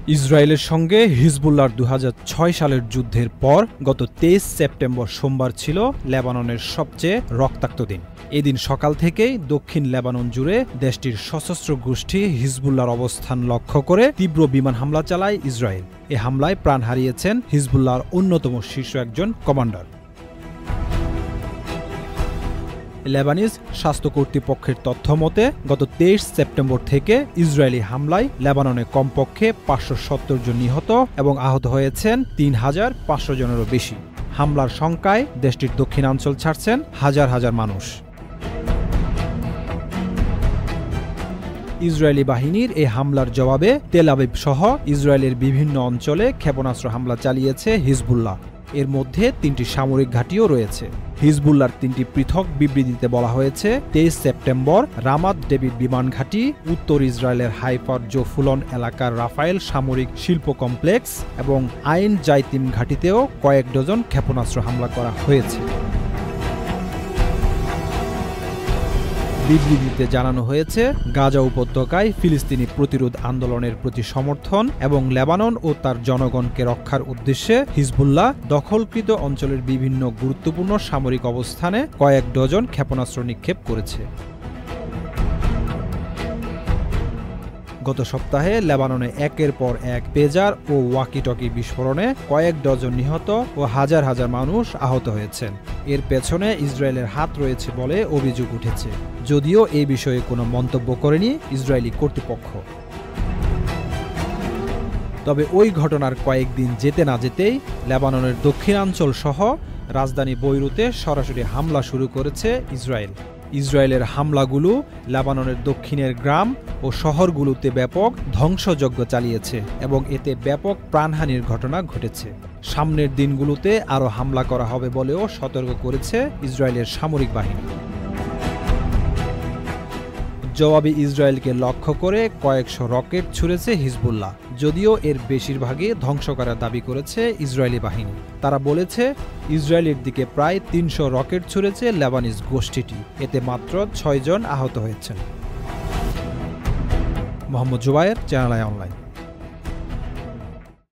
ইসরায়েলের সঙ্গে হিজবুল্লাহর ২০০৬ সালের যুদ্ধের পর গত ২৩ সেপ্টেম্বর সোমবার ছিল লেবাননের সবচেয়ে রক্তাক্ত দিন। এদিন সকাল থেকেই দক্ষিণ লেবানন জুড়ে দেশটির সশস্ত্র গোষ্ঠী হিজবুল্লাহর অবস্থান লক্ষ্য করে তীব্র বিমান হামলা চালায় ইসরায়েল। এ হামলায় প্রাণ হারিয়েছেন হিজবুল্লাহর অন্যতম শীর্ষ একজন কমান্ডার। লেবানিজ স্বাস্থ্য কর্তৃপক্ষের তথ্য মতে গত ২৩ সেপ্টেম্বর থেকে ইসরায়েলি হামলায় লেবাননে কমপক্ষে ৫৭০ জন নিহত এবং আহত হয়েছেন ৩,৫০০ জনেরও বেশি। হামলার শঙ্কায় দেশটির দক্ষিণাঞ্চল ছাড়ছেন হাজার হাজার মানুষ। ইসরায়েলি বাহিনীর এই হামলার জবাবে তেল আবিব সহ ইসরায়েলের বিভিন্ন অঞ্চলে ক্ষেপণাস্ত্র হামলা চালিয়েছে হিজবুল্লাহ। এর মধ্যে ৩টি সামরিক ঘাঁটিও রয়েছে। হিজবুল্লাহর ৩টি পৃথক বিবৃতিতে বলা হয়েছে ২৩ সেপ্টেম্বর রামাত ডেভিড বিমান ঘাঁটি, উত্তর ইসরায়েলের হাইফার জোফুলন এলাকার রাফায়েল সামরিক শিল্প কমপ্লেক্স এবং আইন জাইতিম ঘাঁটিতেও কয়েক ডজন ক্ষেপণাস্ত্র হামলা করা হয়েছে। বিবৃতিতে জানানো হয়েছে গাজা উপত্যকায় ফিলিস্তিনি প্রতিরোধ আন্দোলনের প্রতি সমর্থন এবং লেবানন ও তার জনগণকে রক্ষার উদ্দেশ্যে হিজবুল্লাহ দখলকৃত অঞ্চলের বিভিন্ন গুরুত্বপূর্ণ সামরিক অবস্থানে কয়েক ডজন ক্ষেপণাস্ত্র নিক্ষেপ করেছে। গত সপ্তাহে লেবাননে একের পর এক পেজার ও ওয়াকিটকি বিস্ফোরণে কয়েক ডজন নিহত ও হাজার হাজার মানুষ আহত হয়েছেন। এর পেছনে ইসরায়েলের হাত রয়েছে বলে অভিযোগ উঠেছে, যদিও এই বিষয়ে কোনো মন্তব্য করেনি ইসরায়েলি কর্তৃপক্ষ। তবে ওই ঘটনার কয়েকদিন যেতে না যেতেই লেবাননের দক্ষিণাঞ্চল সহ রাজধানী বৈরুতে সরাসরি হামলা শুরু করেছে ইসরায়েল। ইসরায়েলের হামলাগুলো লেবাননের দক্ষিণের গ্রাম ও শহরগুলোতে ব্যাপক ধ্বংসযজ্ঞ চালিয়েছে এবং এতে ব্যাপক প্রাণহানির ঘটনা ঘটেছে। সামনের দিনগুলোতে আরও হামলা করা হবে বলেও সতর্ক করেছে ইসরায়েলের সামরিক বাহিনী। জবাবে ইসরায়েলকে লক্ষ্য করে কয়েকশো রকেট ছুড়েছে হিজবুল্লাহ, যদিও এর বেশিরভাগই ধ্বংস করার দাবি করেছে ইসরায়েলি বাহিনী। তারা বলেছে ইসরায়েলের দিকে প্রায় ৩০০ রকেট ছুড়েছে লেবানিজ গোষ্ঠীটি, এতে মাত্র ৬ জন আহত হয়েছেন। Mohammad Zubair, channel I online.